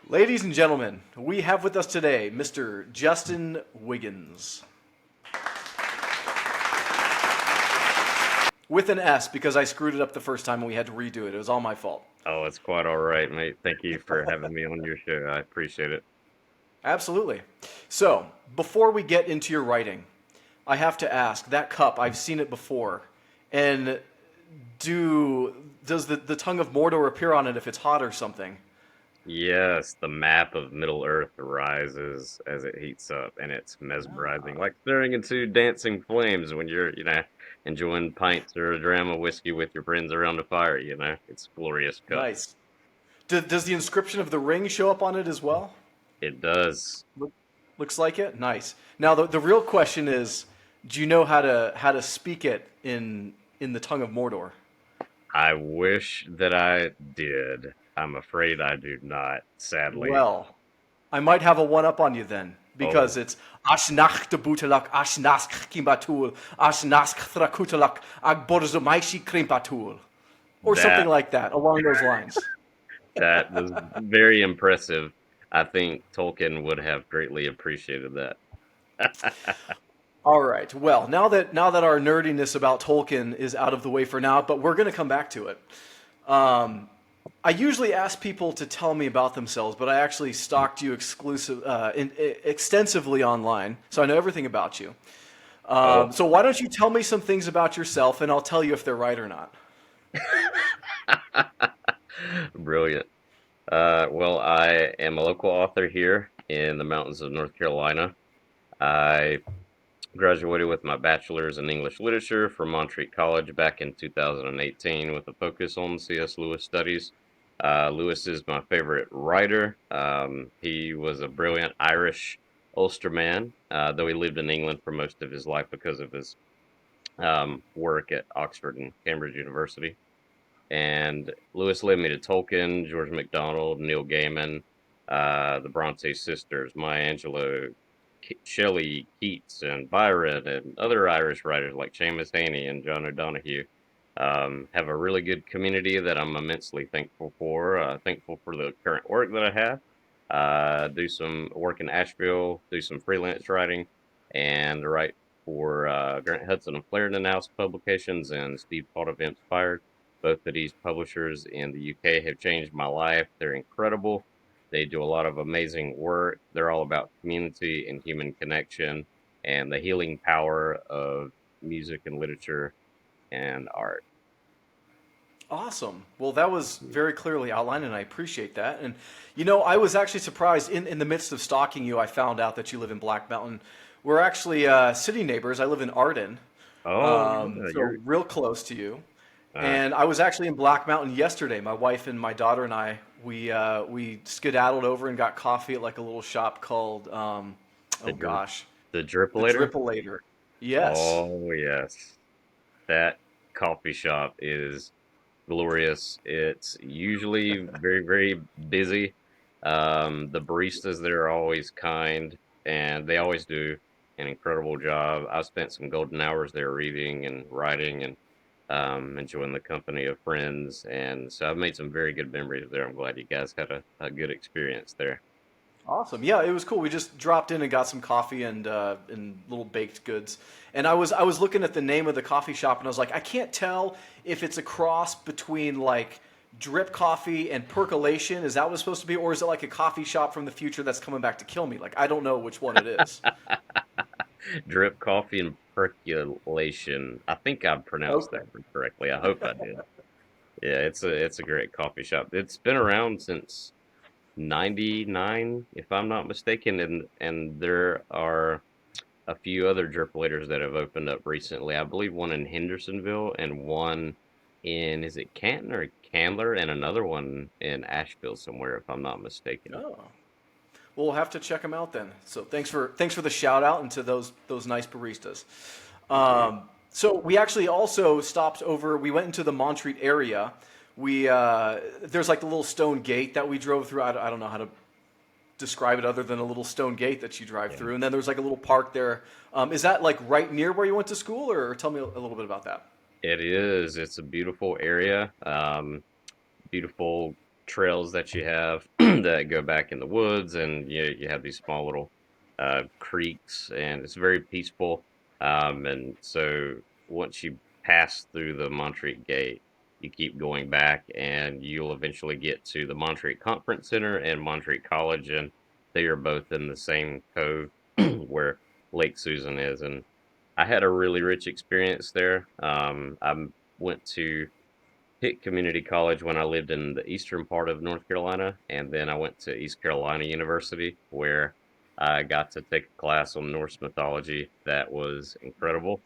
Ladies and gentlemen, we have with us today Mr. Justin Wiggins. With an S because I screwed it up the first time and we had to redo it. It was all my fault. Oh, it's quite all right, mate. Thank you for having me on your show. I appreciate it. Absolutely. So, before we get into your writing, I have to ask that cup, I've seen it before. And does the tongue of Mordor appear on it if it's hot or something? Yes, the map of Middle Earth rises as it heats up, and it's mesmerizing, like staring into dancing flames when you're enjoying pints or a dram of whiskey with your friends around a fire. It's a glorious cup. Nice. Does the inscription of the ring show up on it as well? It does. Look, looks like it. Nice. Now the real question is, do you know how to speak it in the tongue of Mordor? I wish that I did. I'm afraid I do not, sadly. Well, I might have a one up on you then Oh, because it's Ashnach de Butelak Ashnask Kimbatul Ashnask Thrakutalak Agborzomaishi Krimpatul or something that like that along those lines. that was very impressive. I think Tolkien would have greatly appreciated that. All right. Well, now that our nerdiness about Tolkien is out of the way for now, but we're going to come back to it. Um, I usually ask people to tell me about themselves, but I actually stalked you extensively online, so I know everything about you. Oh, So why don't you tell me some things about yourself, and I'll tell you if they're right or not. brilliant. Well, I am a local author here in the mountains of North Carolina. I graduated with my bachelor's in English literature from Montreat College back in 2018 with a focus on C.S. Lewis studies. Lewis is my favorite writer. He was a brilliant Irish Ulsterman, though he lived in England for most of his life because of his work at Oxford and Cambridge University. And Lewis led me to Tolkien, George MacDonald, Neil Gaiman, the Bronte sisters, Maya Angelou, Shelley, Keats, and Byron, and other Irish writers like Seamus Heaney and John O'Donoghue. Have a really good community that I'm immensely thankful for. Thankful for the current work that I have. Do some work in Asheville, do some freelance writing, and write for Grant Hudson of Clarendon House Publications and Steve Pott of Inspired. Both of these publishers in the UK have changed my life. They're incredible. They do a lot of amazing work. They're all about community and human connection and the healing power of music and literature and art. Awesome. Well, that was very clearly outlined, and I appreciate that. And I was actually surprised in the midst of stalking you, I found out that you live in Black Mountain. We're actually city neighbors. I live in Arden, Oh yeah, so real close to you. uh, And I was actually in Black Mountain yesterday. My wife and my daughter and I, we skedaddled over and got coffee at like a little shop called, the oh gosh, the the Drippolator. Drippolator. Yes. Oh yes, that coffee shop is glorious. It's usually very busy. The baristas there are always kind, and they always do an incredible job. I spent some golden hours there reading and writing and enjoying the company of friends, and so I've made some very good memories there. I'm glad you guys had a good experience there. Awesome. Yeah, it was cool. We just dropped in and got some coffee and little baked goods. And I was looking at the name of the coffee shop and I was like, I can't tell if it's a cross between like drip coffee and percolation. Is that what it's supposed to be, or is it like a coffee shop from the future that's coming back to kill me? Like I don't know which one it is. Drip coffee and percolation. I think I pronounced Okay. that correctly. I hope I did. Yeah, it's a great coffee shop. It's been around since 99, if I'm not mistaken, and there are a few other drippolators that have opened up recently. I believe one in Hendersonville and one in, is it Canton or Candler, and another one in Asheville somewhere, if I'm not mistaken. Oh. Well, we'll have to check them out then. So thanks for the shout out and to those nice baristas. Indeed. So we actually also stopped over. We went into the Montreat area. There's like the little stone gate that we drove through. I don't know how to describe it other than a little stone gate that you drive Yeah. through, and then there's like a little park there. Is that like right near where you went to school, or tell me a little bit about that? It is. It's a beautiful area. Beautiful trails that you have that go back in the woods, and you have these small little creeks, and it's very peaceful. And so once you pass through the Montreat Gate, you keep going back, and you'll eventually get to the Montreat Conference Center and Montreat College, and they are both in the same cove where Lake Susan is. And I had a really rich experience there. I went to Pitt Community College when I lived in the eastern part of North Carolina, and then I went to East Carolina University where I got to take a class on Norse mythology that was incredible.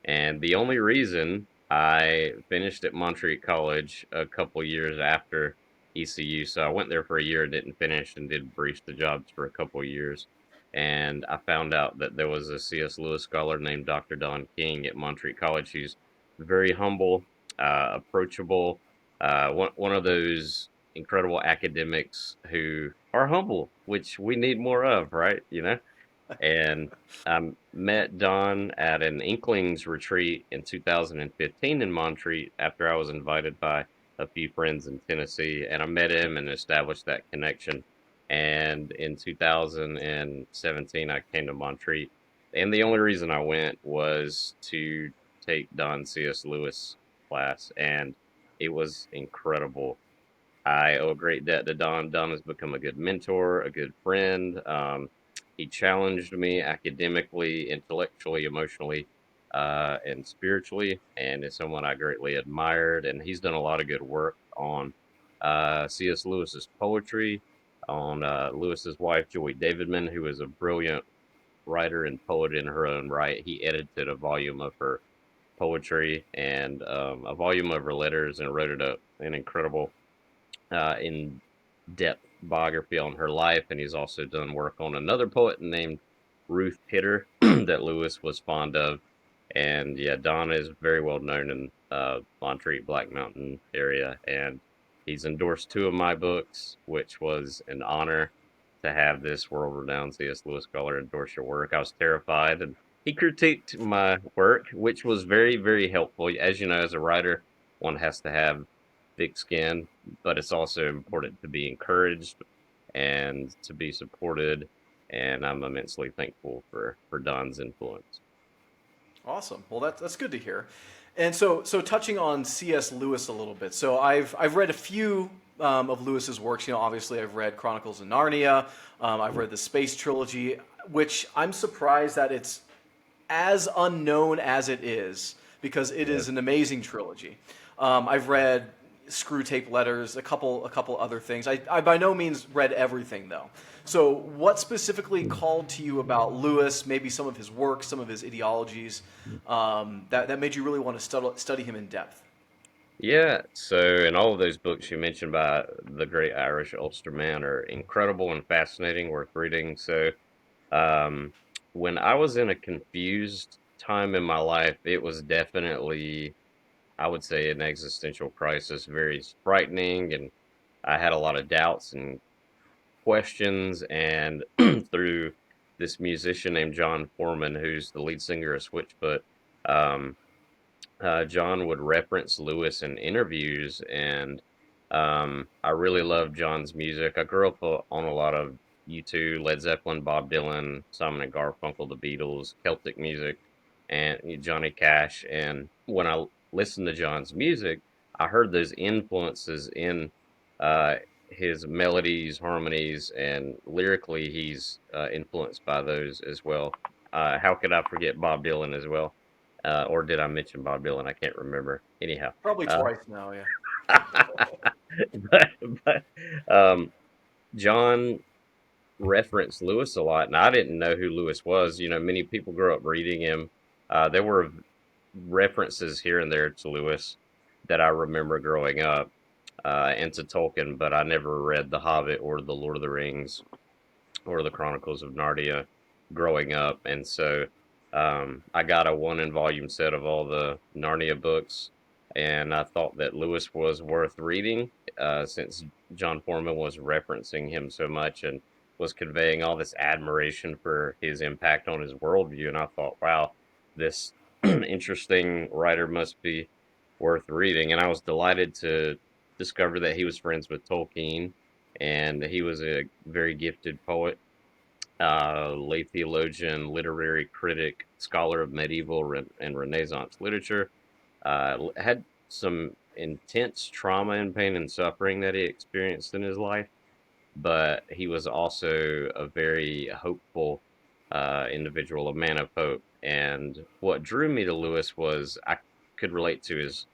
And the only reason I finished at Montreat College a couple years after ECU, so I went there for a year, didn't finish, and did brief the jobs for a couple years. And I found out that there was a C.S. Lewis scholar named Dr. Don King at Montreat College who's very humble, approachable, one of those incredible academics who are humble, which we need more of, right? And I met Don at an Inklings retreat in 2015 in Montreat after I was invited by a few friends in Tennessee, and I met him and established that connection. And in 2017, I came to Montreat, and the only reason I went was to take Don C.S. Lewis class, and it was incredible. I owe a great debt to Don. Don has become a good mentor, a good friend. He challenged me academically, intellectually, emotionally, and spiritually, and is someone I greatly admired. And he's done a lot of good work on C.S. Lewis's poetry, on Lewis's wife, Joy Davidman, who is a brilliant writer and poet in her own right. He edited a volume of her poetry and a volume of her letters and wrote it up an incredible in depth biography on her life. And he's also done work on another poet named Ruth Pitter that Lewis was fond of. And yeah, Don is very well known in Montreat Black Mountain area, and he's endorsed two of my books, which was an honor to have this world-renowned C.S. Lewis scholar endorse your work. I was terrified, and he critiqued my work, which was very, very helpful. As you know, as a writer, one has to have thick skin, but it's also important to be encouraged and to be supported. And I'm immensely thankful for Don's influence. Awesome. Well, that's good to hear. And so touching on C.S. Lewis a little bit. So I've read a few of Lewis's works. Obviously I've read Chronicles of Narnia. I've read the Space Trilogy, which I'm surprised that it's as unknown as it is because it Yeah. is an amazing trilogy. I've read Screw Tape Letters, a couple other things. I by no means read everything though. So what specifically called to you about Lewis? Maybe some of his work, some of his ideologies, that made you really want to study him in depth. Yeah, so and all of those books you mentioned by the great Irish Ulsterman are incredible and fascinating, worth reading. So, um, when I was in a confused time in my life, it was definitely, I would say, an existential crisis, very frightening, and I had a lot of doubts and questions. And through this musician named John Foreman, who's the lead singer of Switchfoot, um, John would reference Lewis in interviews, and I really love John's music. I grew up on a lot of U2, Led Zeppelin, Bob Dylan, Simon and Garfunkel, the Beatles, Celtic music, and Johnny Cash. And when I listened to John's music, I heard those influences in uh, his melodies, harmonies, and lyrically, he's influenced by those as well. How could I forget Bob Dylan as well? Or did I mention Bob Dylan? I can't remember. Anyhow, Probably uh, twice now, yeah. but, but John referenced Lewis a lot, and I didn't know who Lewis was. Many people grew up reading him. There were references here and there to Lewis that I remember growing up, and to Tolkien, but I never read The Hobbit or The Lord of the Rings or the Chronicles of Narnia growing up, and so I got a one in volume set of all the Narnia books, and I thought that Lewis was worth reading since John Foreman was referencing him so much and was conveying all this admiration for his impact on his worldview, and I thought, wow, this interesting writer must be worth reading, and I was delighted to discovered that he was friends with Tolkien, and he was a very gifted poet, lay theologian, literary critic, scholar of medieval and Renaissance literature. Had some intense trauma and pain and suffering that he experienced in his life, but he was also a very hopeful individual, a man of hope. And what drew me to Lewis was I could relate to his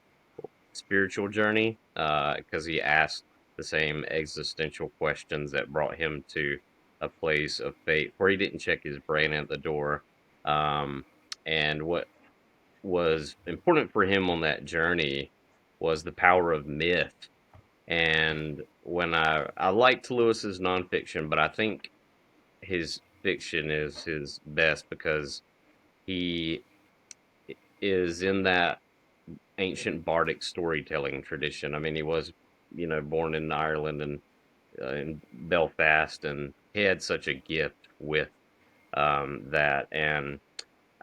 spiritual journey because he asked the same existential questions that brought him to a place of faith where he didn't check his brain at the door. Um, and what was important for him on that journey was the power of myth. And when I liked Lewis's nonfiction, but I think his fiction is his best because he is in that ancient bardic storytelling tradition. I mean, he was, born in Ireland and in Belfast, and he had such a gift with that. And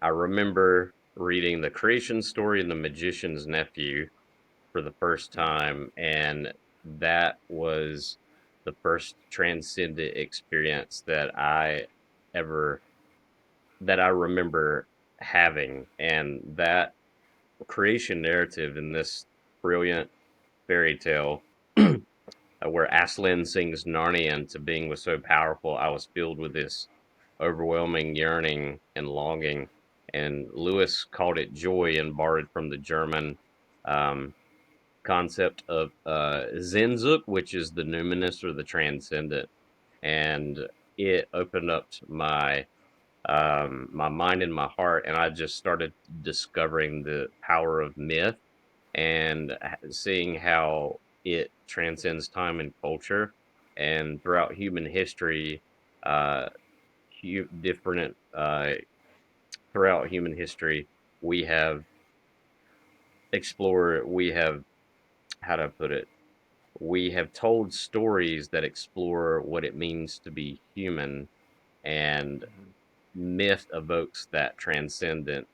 I remember reading the creation story and the magician's nephew for the first time, and that was the first transcendent experience ever that I remember having, and that creation narrative in this brilliant fairy tale where Aslan sings Narnia into being was so powerful. I was filled with this overwhelming yearning and longing. And Lewis called it joy and borrowed from the German um, concept of Sehnsucht, which is the numinous or the transcendent. And it opened up my mind and my heart, and I just started discovering the power of myth and seeing how it transcends time and culture. And throughout human history, uh, different throughout human history, we have explored. We have how to put it. We have told stories that explore what it means to be human, and Mhm. myth evokes that transcendent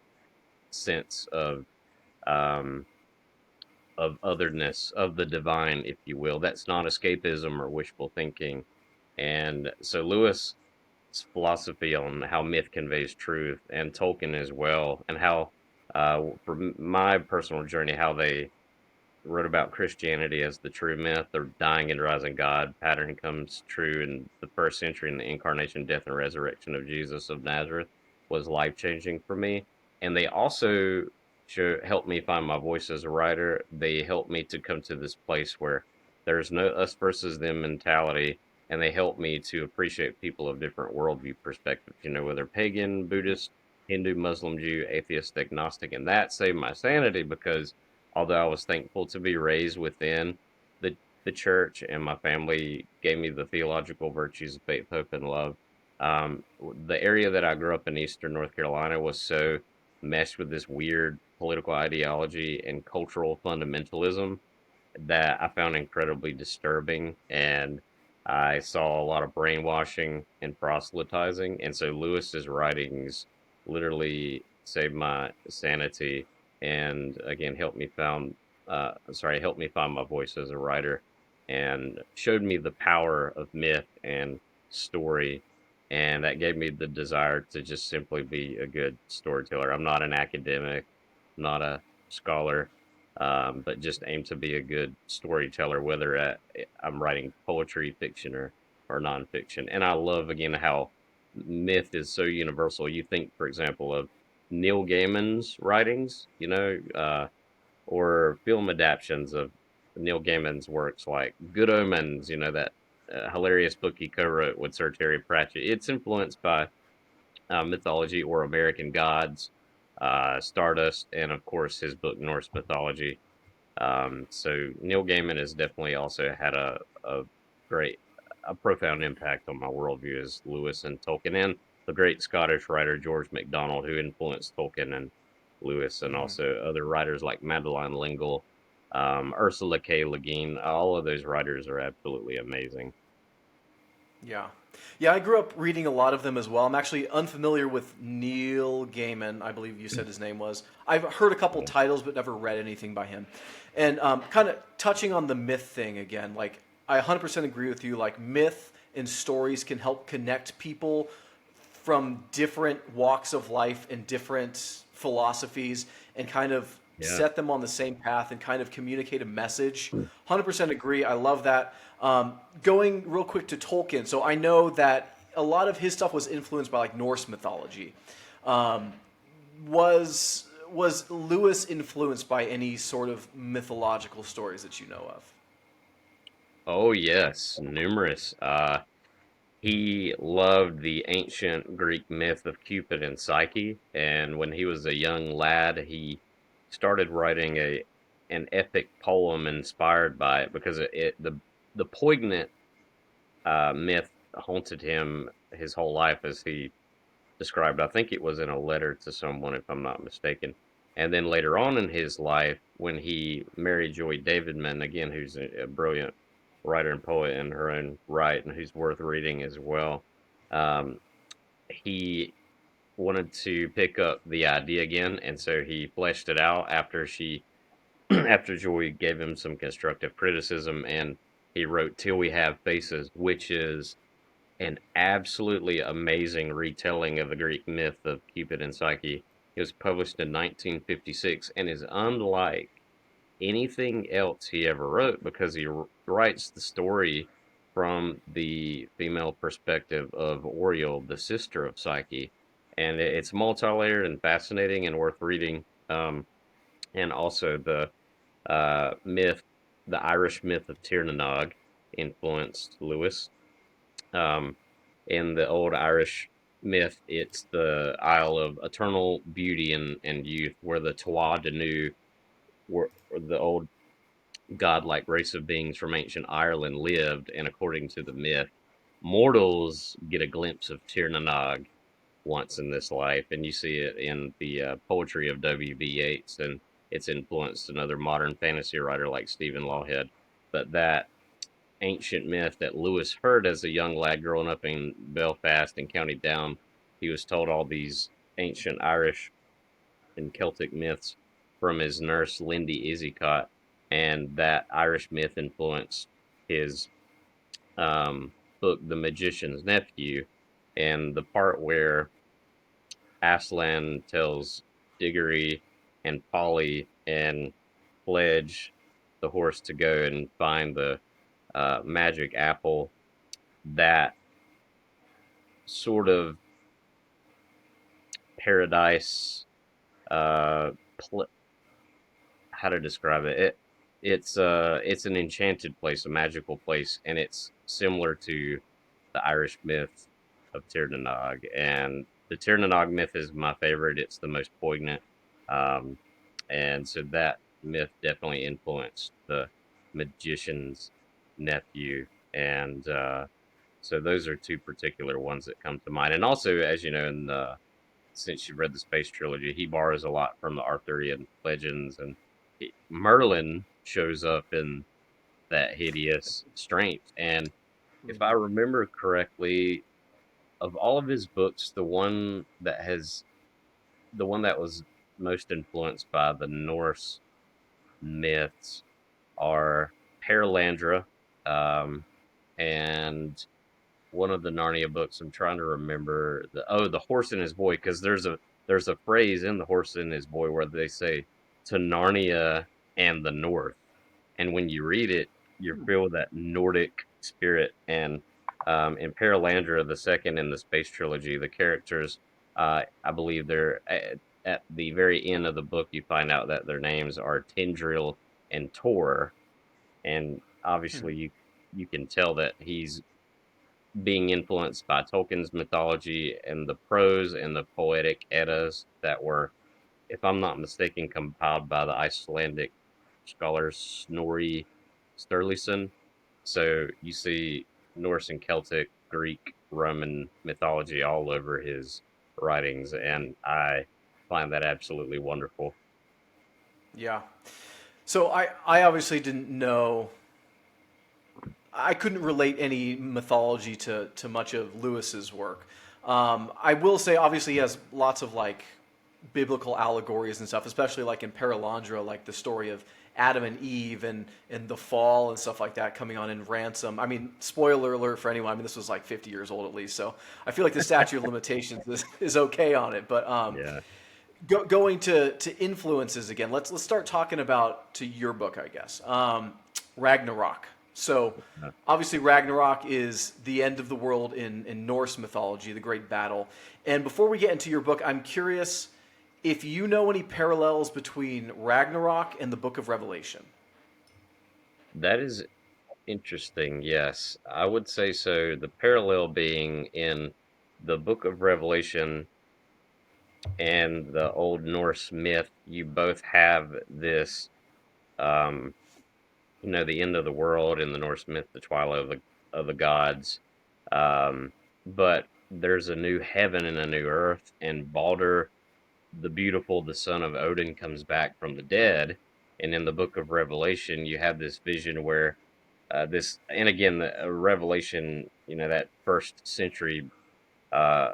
sense um, of otherness, of the divine, if you will. That's not escapism or wishful thinking. And so Lewis' philosophy on how myth conveys truth, and Tolkien as well, and how, for my personal journey, how they wrote about Christianity as the true myth, the dying and rising God pattern comes true in the first century, and the incarnation, death, and resurrection of Jesus of Nazareth was life changing for me. And they also helped me find my voice as a writer. They helped me to come to this place where there's no us versus them mentality, and they helped me to appreciate people of different worldview perspectives, whether pagan, Buddhist, Hindu, Muslim, Jew, atheist, agnostic, and that saved my sanity because although I was thankful to be raised within the the church, and my family gave me the theological virtues of faith, hope, and love. The area that I grew up in, Eastern North Carolina, was so meshed with this weird political ideology and cultural fundamentalism that I found incredibly disturbing. And I saw a lot of brainwashing and proselytizing. And so Lewis's writings literally saved my sanity, and again helped me find my voice as a writer, and showed me the power of myth and story. And that gave me the desire to just simply be a good storyteller. I'm not an academic, not a scholar, but just aim to be a good storyteller, whether I'm writing poetry, fiction, or nonfiction. And I love again how myth is so universal. You think, for example, of Neil Gaiman's writings, or film adaptations of Neil Gaiman's works, like Good Omens. That hilarious book he co-wrote with Sir Terry Pratchett. It's influenced by mythology or American gods, Stardust, and of course his book Norse mythology. So Neil Gaiman has definitely also had a great, a profound impact on my worldview as Lewis and Tolkien, and the great Scottish writer George MacDonald, who influenced Tolkien and Lewis, and Mhm. also other writers like Madeline L'Engle, Ursula K. Le Guin. All of those writers are absolutely amazing. Yeah. Yeah, I grew up reading a lot of them as well. I'm actually unfamiliar with Neil Gaiman, I believe you said his name was. I've heard a couple Yeah. titles, but never read anything by him. And kind of touching on the myth thing again, like, I 100% agree with you. Like, myth and stories can help connect people from different walks of life and different philosophies and kind of Yeah. set them on the same path and kind of communicate a message. 100% agree. I love that. Going real quick to Tolkien. So I know that a lot of his stuff was influenced by like Norse mythology. Um, was Lewis influenced by any sort of mythological stories that you know of? Oh yes, numerous. He loved the ancient Greek myth of Cupid and Psyche, and when he was a young lad, he started writing a an epic poem inspired by it because the poignant myth haunted him his whole life, as he described. I think it was in a letter to someone, if I'm not mistaken. And then later on in his life, when he married Joy Davidman, again, who's a brilliant writer and poet in her own right, and who's worth reading as well, um, he wanted to pick up the idea again, and so he fleshed it out after she, after Joy gave him some constructive criticism, and he wrote "Till We Have Faces," which is an absolutely amazing retelling of the Greek myth of Cupid and Psyche. It was published in 1956 and is unlike anything else he ever wrote because he writes the story from the female perspective of Oriel, the sister of Psyche. And it's multi-layered and fascinating and worth reading. And also myth, the Irish myth of Tir na Nog influenced Lewis. Um, in the old Irish myth, it's the Isle of Eternal Beauty and Youth, where the Tuatha De Nu were the old godlike race of beings from ancient Ireland lived, and according to the myth, mortals get a glimpse of Tir na Nog once in this life, and you see it in the poetry of W.B. Yeats, and it's influenced another modern fantasy writer like Stephen Lawhead. But that ancient myth that Lewis heard as a young lad growing up in Belfast and County Down. He was told all these ancient Irish and Celtic myths from his nurse, Lindy Isicott, and that Irish myth influenced his book, The Magician's Nephew, and the part where Aslan tells Diggory and Polly and Pledge, the horse, to go and find the magic apple. That sort of paradise, uh pl- how to describe it, it's an enchanted place, a magical place, and it's similar to the Irish myth of Tir na Nog. And the Tir na Nog myth is my favorite. It's the most poignant. um and so that myth definitely influenced the Magician's Nephew. And so those are two particular ones that come to mind. And also, as you know, in the since you've read the Space Trilogy, he borrows a lot from the Arthurian legends, and Merlin shows up in that hideous strength. And if I Hmm. remember correctly, of all of his books, the one that was most influenced by the Norse myths are Perelandra, um, and one of the Narnia books. I'm trying to remember the Horse and His Boy, because there's a phrase in the Horse and His Boy where they say to Narnia and the North, and when you read it, you feel that Nordic spirit. And in Perelandra, the second in the Space Trilogy, the characters, I believe they're at the very end of the book, you find out that their names are Tindril and Tor, and Hmm. obviously you can tell that he's being influenced by Tolkien's mythology and the prose and the poetic Eddas that were, if I'm not mistaken, compiled by the Icelandic scholar Snorri Sturluson. So you see Norse and Celtic, Greek, Roman mythology all over his writings, and I find that absolutely wonderful. Yeah. So I obviously didn't know. I couldn't relate any mythology to much of Lewis's work. I will say, obviously, he has lots of like biblical allegories and stuff, especially like in Paralandra, like the story of Adam and Eve and the fall and stuff like that coming on in Ransom. I mean, spoiler alert for anyone. I mean, this was like 50 years old at least, so I feel like the statute of limitations is okay on it. But Yeah. going to influences again, let's start talking about to your book, I guess. Ragnarok. So Uh, obviously Ragnarok is the end of the world in Norse mythology, the great battle. And before we get into your book, I'm curious if you know any parallels between Ragnarok and the Book of Revelation. That is interesting. Yes, I would say so. The parallel being in the Book of Revelation and the Old Norse myth, you both have this, um, the end of the world in the Norse myth, the twilight of the gods. Um, but there's a new heaven and a new earth, and Balder the beautiful, the son of Odin, comes back from the dead. And in the book of Revelation, you have this vision where this, and again, the Revelation, that first century uh,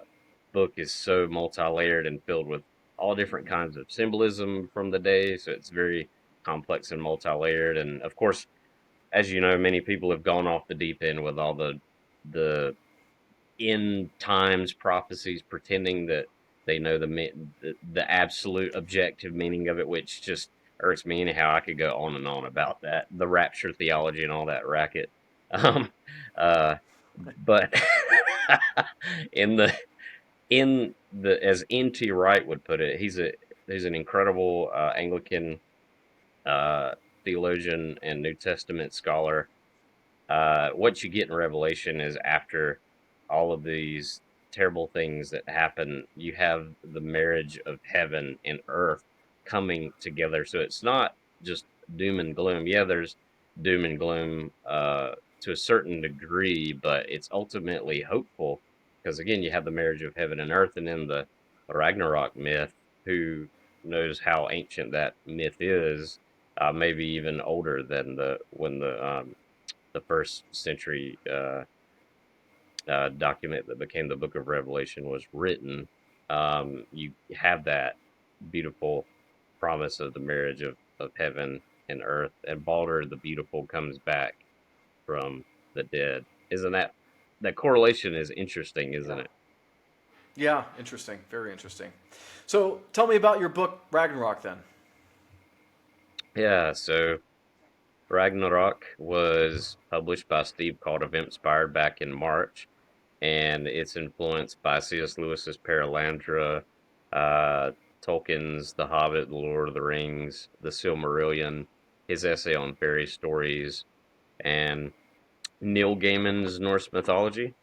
book is so multi layered and filled with all different kinds of symbolism from the day. So it's very complex and multi layered. And of course, as you know, many people have gone off the deep end with all the end times prophecies, pretending that they know the absolute objective meaning of it, which just irks me anyhow. I could go on and on about that, the rapture theology and all that racket. Um, uh, but in the as N.T. Wright would put it, he's an incredible Anglican uh, theologian and New Testament scholar. What you get in Revelation is after all of these terrible things that happen, you have the marriage of heaven and earth coming together. So it's not just doom and gloom. Yeah, there's doom and gloom to a certain degree, but it's ultimately hopeful because again, you have the marriage of heaven and earth, and in the Ragnarok myth, who knows how ancient that myth is? Maybe even older than the first century document that became the Book of Revelation was written. You have that beautiful promise of the marriage of heaven and earth, and Balder the Beautiful comes back from the dead. Isn't that correlation is interesting, isn't Yeah. it? Yeah, interesting. Very interesting. So tell me about your book, Ragnarok, then. Yeah, so Ragnarok was published by Steve Caldwell Inspired back in March, and it's influenced by C.S. Lewis's Paralandra, uh, Tolkien's The Hobbit, The Lord of the Rings, The Silmarillion, his essay on fairy stories, and Neil Gaiman's Norse mythology,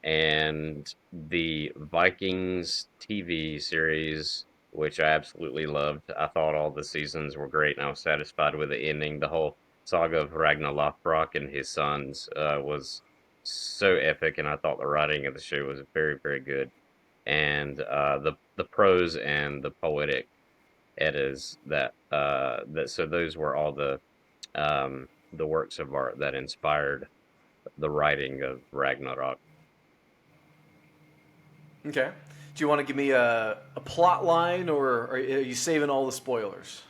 and the Vikings TV series, which I absolutely loved. I thought all the seasons were great, and I was satisfied with the ending. The whole saga of Ragnar Lothbrok and his sons was so epic, and I thought the writing of the show was very, very good. And the prose and the poetic eddas that so those were all the works of art that inspired the writing of Ragnarok. Okay. Do you want to give me a plot line, or are you saving all the spoilers?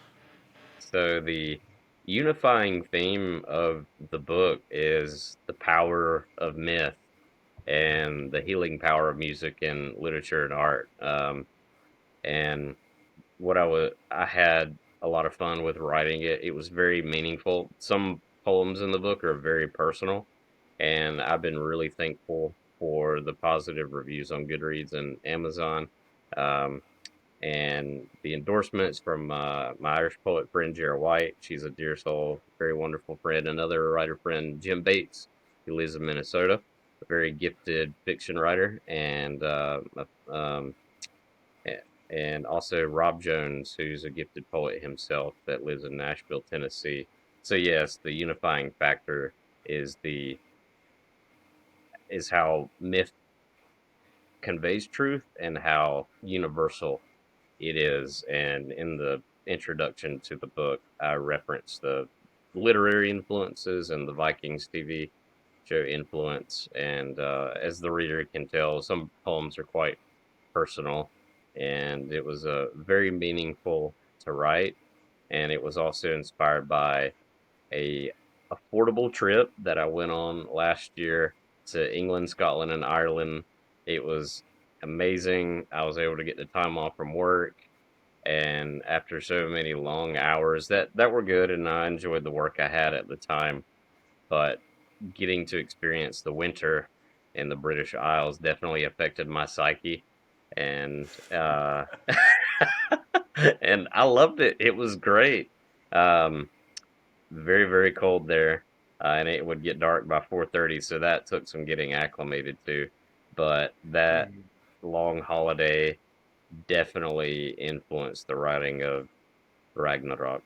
So the unifying theme of the book is the power of myth and the healing power of music and literature and art. And I had a lot of fun with writing it. It was very meaningful. Some poems in the book are very personal, and I've been really thankful for the positive reviews on Goodreads and Amazon. Um, and the endorsements from my Irish poet friend Jara White. She's a dear soul, very wonderful friend. Another writer friend, Jim Bates, who lives in Minnesota, a very gifted fiction writer, um, and also Rob Jones, who's a gifted poet himself that lives in Nashville, Tennessee. So yes, the unifying factor is the is how myth conveys truth and how universal it is. And in the introduction to the book, I reference the literary influences and the Vikings TV. show influence. And as the reader can tell, some poems are quite personal, and it was very meaningful to write. And it was also inspired by a affordable trip that I went on last year to England, Scotland, and Ireland. It was amazing. I was able to get the time off from work, and after so many long hours that were good, and I enjoyed the work I had at the time. But getting to experience the winter in the British Isles definitely affected my psyche, and and I loved it. It was great. Um, Very, very cold there, and it would get dark by 4:30, so that took some getting acclimated to. But that Mhm. long holiday definitely influenced the writing of Ragnarok.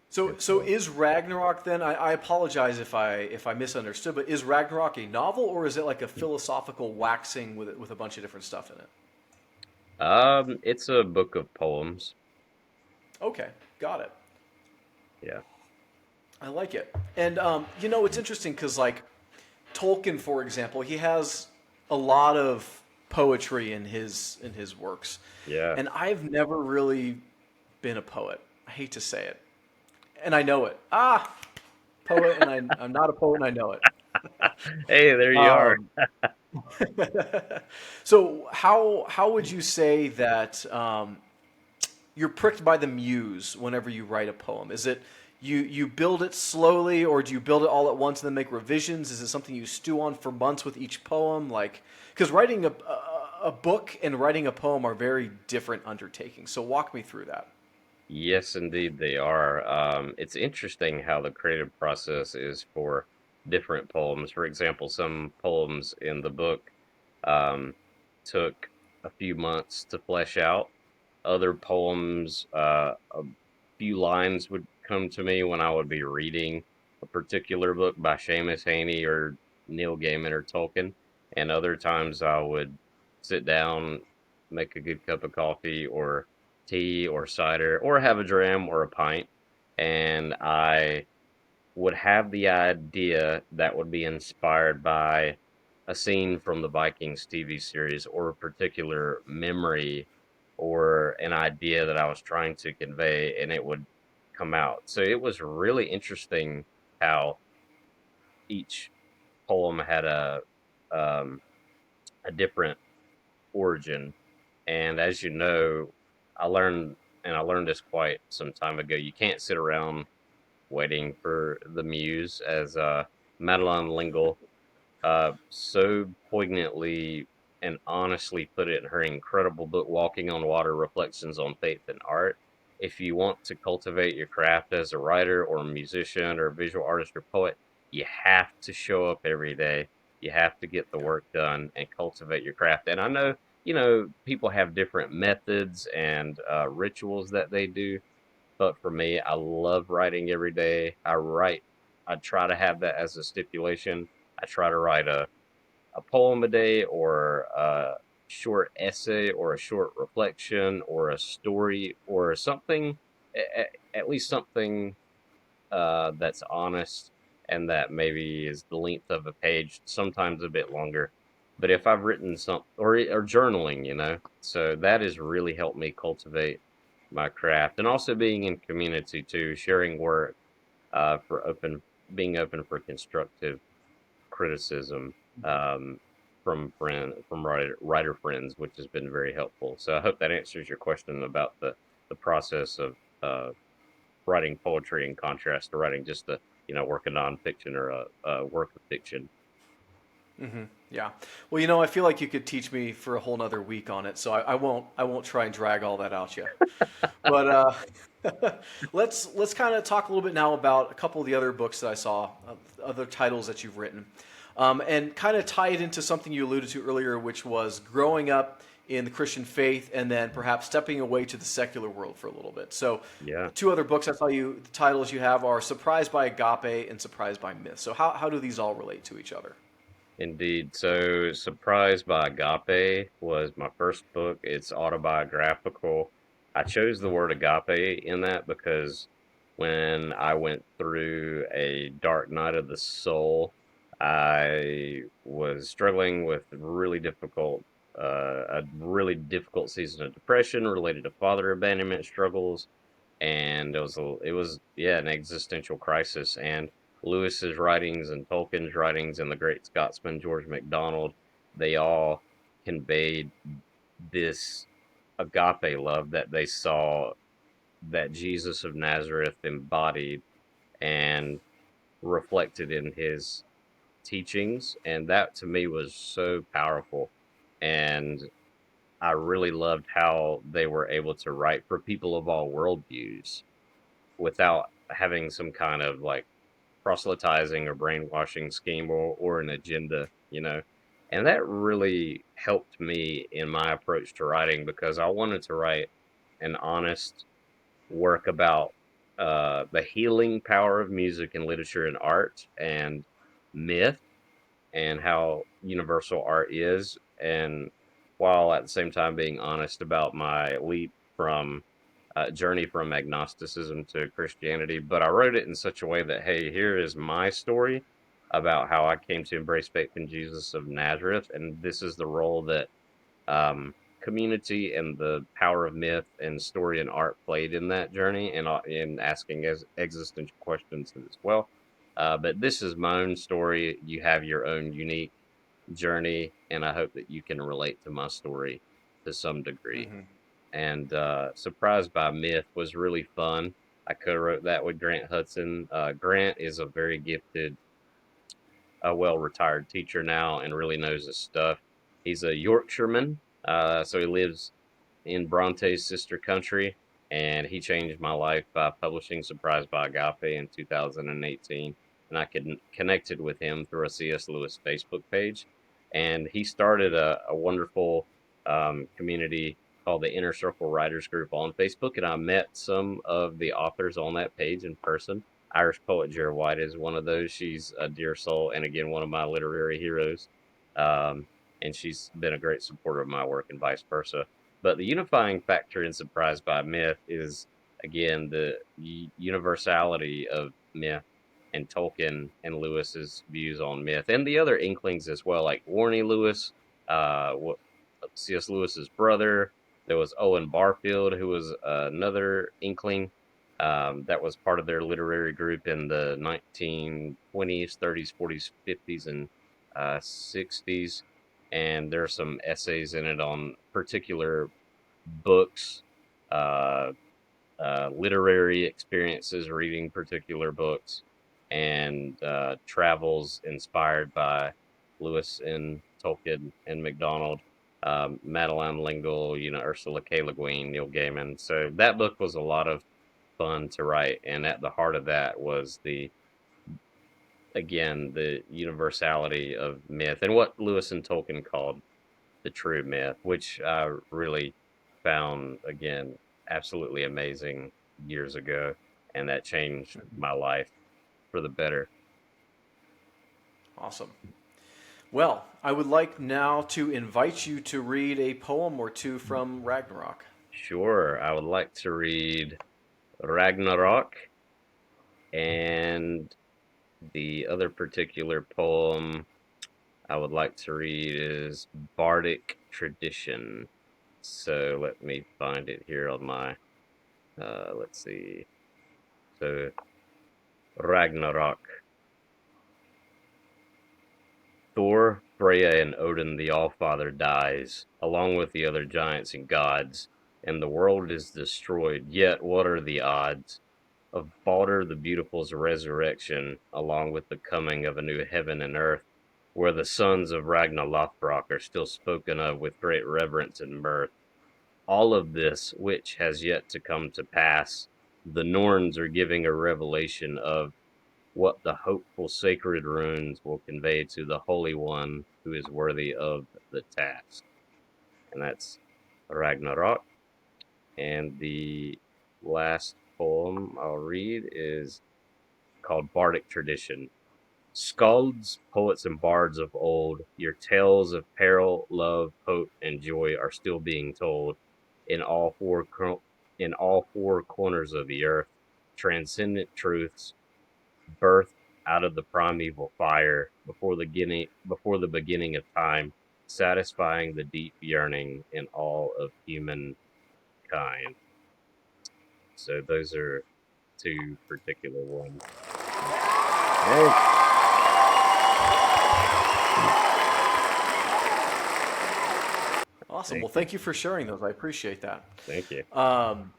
So is Ragnarok then? I apologize if I misunderstood, but is Ragnarok a novel or is it like a philosophical waxing with a bunch of different stuff in it? It's a book of poems. Okay, got it. Yeah, I like it. And you know, it's interesting because like Tolkien, for example, he has a lot of poetry in his works, yeah. and I've never really been a poet. I hate to say it, and I know it. Poet, and I'm not a poet, and I know it. Hey, there you are. Um, so how would you say that you're pricked by the muse whenever you write a poem? Is it you build it slowly, or do you build it all at once and then make revisions? Is it something you stew on for months with each poem? Like, because writing a book and writing a poem are very different undertakings. So walk me through that. Yes, indeed, they are. It's interesting how the creative process is for different poems. For example, some poems in the book um, took a few months to flesh out. Other poems, a few lines would come to me when I would be reading a particular book by Seamus Heaney or Neil Gaiman or Tolkien. And other times I would sit down, make a good cup of coffee or tea or cider or have a dram or a pint, and I would have the idea that would be inspired by a scene from the Vikings TV series or a particular memory or an idea that I was trying to convey, and it would come out. So it was really interesting how each poem had um, a different origin. And as you know, I learned this quite some time ago. You can't sit around waiting for the muse, as Madeline L'Engle so poignantly and honestly put it in her incredible book, Walking on Water Reflections on Faith and Art. If you want to cultivate your craft as a writer or a musician or a visual artist or poet, you have to show up every day. You have to get the Yeah. work done and cultivate your craft. And I know, people have different methods and rituals that they do, but for me, I love writing every day. I try to have that as a stipulation. I try to write a poem a day or a short essay or a short reflection or a story or something, at least something that's honest and that maybe is the length of a page, sometimes a bit longer. But if I've written some or journaling, so that has really helped me cultivate my craft, and also being in community too, sharing work, for being open for constructive criticism, um, from writer friends, which has been very helpful. So I hope that answers your question about the process of uh, writing poetry in contrast to writing just a work of nonfiction or a work of fiction. Yeah. Well, I feel like you could teach me for a whole nother week on it, so I won't try and drag all that out you. But let's kind of talk a little bit now about a couple of the other books that I saw, other titles that you've written, and kind of tie it into something you alluded to earlier, which was growing up in the Christian faith and then perhaps stepping away to the secular world for a little bit. So, Yeah, two other books I saw the titles you have are Surprised by Agape and Surprised by Myth. So, how do these all relate to each other? indeed. So, Surprised by Agape was my first book. It's autobiographical. I chose the word agape in that because when I went through a dark night of the soul, I was struggling with a really difficult season of depression related to father abandonment struggles, and it was yeah an existential crisis. And Lewis's writings and Tolkien's writings and the great Scotsman George MacDonald, they all conveyed this agape love that they saw that Jesus of Nazareth embodied and reflected in his teachings, and that to me was so powerful. And I really loved how they were able to write for people of all worldviews without having some kind of like proselytizing or brainwashing scheme or an agenda, you know. And that really helped me in my approach to writing because I wanted to write an honest work about the healing power of music and literature and art and myth and how universal art is, and while at the same time being honest about my leap from journey from agnosticism to Christianity. But I wrote it in such a way that, hey, here is my story about how I came to embrace faith in Jesus of Nazareth, and this is the role that um, community and the power of myth and story and art played in that journey and in asking existential questions as well. But this is my own story. You have your own unique journey, and I hope that you can relate to my story to some degree. Hmm. And Surprised by Myth was really fun. I co-wrote that with Grant Hudson. Grant is a very gifted, a well retired teacher now and really knows his stuff. He's a Yorkshireman, so he lives in Bronte's sister country, and he changed my life by publishing Surprised by Agape in 2018. And I connected with him through a C.S. Lewis Facebook page, and he started a wonderful community called the Inner Circle Writers Group on Facebook, and I met some of the authors on that page in person. Irish poet Jerry White is one of those. She's a dear soul, and again, one of my literary heroes. And she's been a great supporter of my work, and vice versa. But the unifying factor in Surprised by Myth is, again, the universality of myth and Tolkien and Lewis's views on myth, and the other inklings as well, like Warney Lewis, what C.S. Lewis's brother. There was Owen Barfield, who was another inkling that was part of their literary group in the 1920s, 30s, 40s, 50s, and 60s. And there are some essays in it on particular books, uh, literary experiences, reading particular books, and travels inspired by Lewis and Tolkien and MacDonald, Madeline L'Engle, Ursula K. Le Guin, Neil Gaiman. So that book was a lot of fun to write, and at the heart of that was the universality of myth and what Lewis and Tolkien called the true myth, which I really found again absolutely amazing years ago, and that changed my life for the better. Awesome. Well, I would like now to invite you to read a poem or two from Ragnarok. Sure, I would like to read Ragnarok, and the other particular poem I would like to read is Bardic Tradition. So let me find it here on my, let's see. So, Ragnarok. Thor, Freya, and Odin the All-Father dies, along with the other giants and gods, and the world is destroyed. Yet what are the odds of Balder the Beautiful's resurrection, along with the coming of a new heaven and earth, where the sons of Ragnar Lothbrok are still spoken of with great reverence and mirth? All of this, which has yet to come to pass, the Norns are giving a revelation of what the hopeful sacred runes will convey to the Holy One who is worthy of the task. And that's Ragnarok. And the last poem I'll read is called Bardic Tradition. Skalds, poets, and bards of old, your tales of peril, love, hope, and joy are still being told in all four corners of the earth. Transcendent truths, birth, out of the primeval fire before the beginning of time, satisfying the deep yearning in all of humankind. So those are two particular ones. Thank, Awesome. Well, thank you, thank you for sharing those. I appreciate that. thank you. Um,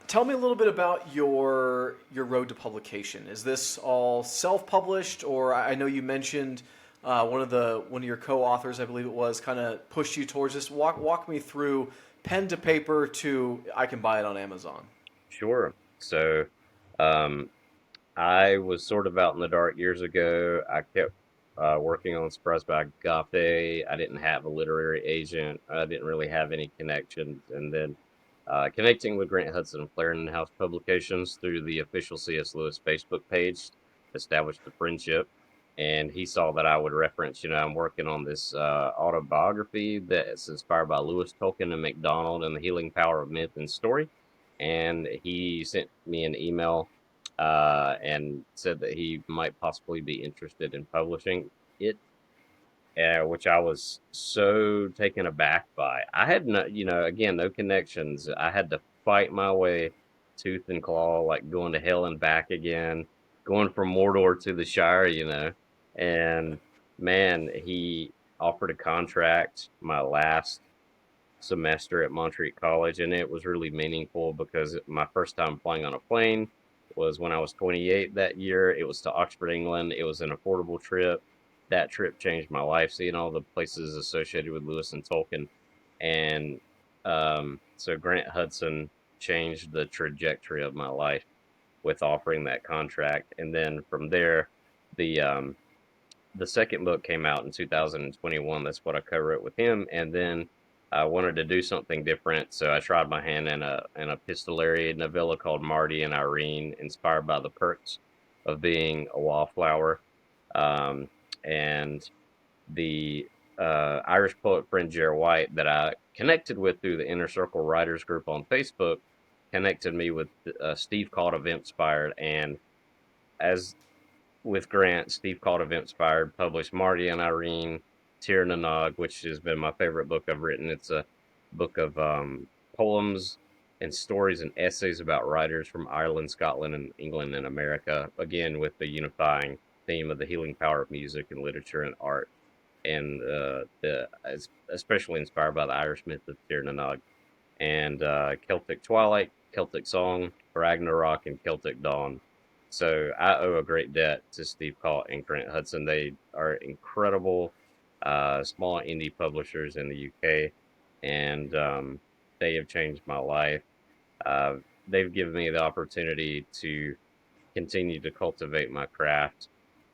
Tell me a little bit about your road to publication. Is this all self-published, or I know you mentioned one of your co-authors, I believe it was, kind of pushed you towards this. Walk me through pen to paper to I can buy it on Amazon. Sure. So, um, I was sort of out in the dark years ago. I kept working on Surprised by Agape. I didn't have a literary agent. I didn't really have any connections. And then connecting with Grant Hudson of Clarendon House Publications through the official C.S. Lewis Facebook page established a friendship. And he saw that I would reference, I'm working on this autobiography that's inspired by Lewis, Tolkien, and MacDonald and the healing power of myth and story. And he sent me an email and said that he might possibly be interested in publishing it, which I was so taken aback by. I had no, again, no connections. I had to fight my way tooth and claw, like going to hell and back again, going from Mordor to the Shire, and man, he offered a contract my last semester at Montreat College, and it was really meaningful because my first time flying on a plane was when I was 28 that year. It was to Oxford, England. It was an affordable trip. That trip changed my life, seeing all the places associated with Lewis and Tolkien. And so Grant Hudson changed the trajectory of my life with offering that contract. And then from there, the um, the second book came out in 2021. That's what I co-wrote with him, and then I wanted to do something different, so I tried my hand in a epistolary novella called Marty and Irene, inspired by the perks of being a wallflower, um, and the Irish poet friend Jer White that I connected with through the Inner Circle Writers Group on Facebook connected me with Steve Caught of Inspired, and as with Grant, Steve Called of Inspired published Marty and Irene, Tir na Nog, which has been my favorite book I've written. It's a book of poems and stories and essays about writers from Ireland, Scotland, and England and America, again, with the unifying theme of the healing power of music and literature and art, and especially inspired by the Irish myth of Tir na Nog, and Celtic Twilight, Celtic Song, Ragnarok, and Celtic Dawn. So I owe a great debt to Steve Calt and Grant Hudson. They are incredible small indie publishers in the UK, and they have changed my life. Uh, they've given me the opportunity to continue to cultivate my craft,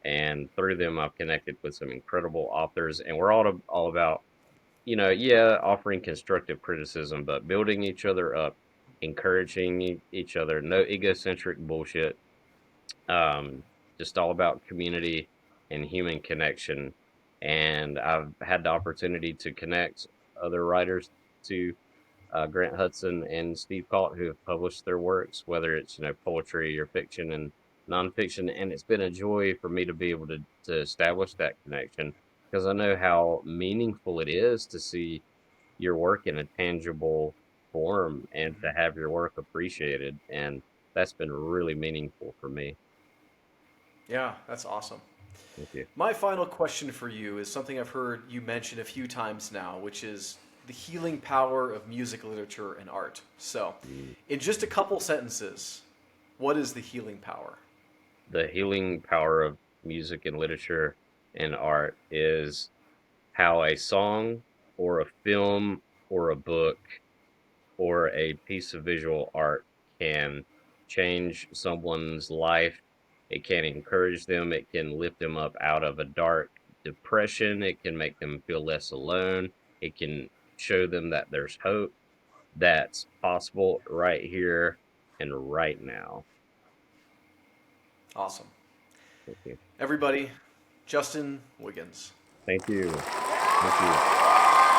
and through them, I've connected with some incredible authors, and we're all about yeah, offering constructive criticism, but building each other up, encouraging each other, no egocentric bullshit. Um, just all about community and human connection. And I've had the opportunity to connect other writers to Grant Hudson and Steve Calt who have published their works, whether it's poetry or fiction and nonfiction. And it's been a joy for me to be able to establish that connection because I know how meaningful it is to see your work in a tangible form and to have your work appreciated. And that's been really meaningful for me. Yeah, that's awesome. Thank you. My final question for you is something I've heard you mention a few times now, which is the healing power of music, literature, and art. So, Mm. in just a couple sentences, what is the healing power? The healing power of music and literature and art is how a song or a film or a book or a piece of visual art can change someone's life. It can encourage them, it can lift them up out of a dark depression, it can make them feel less alone, it can show them that there's hope that's possible right here and right now. Awesome. Thank you. Everybody, Justin Wiggins. Thank you. Thank you.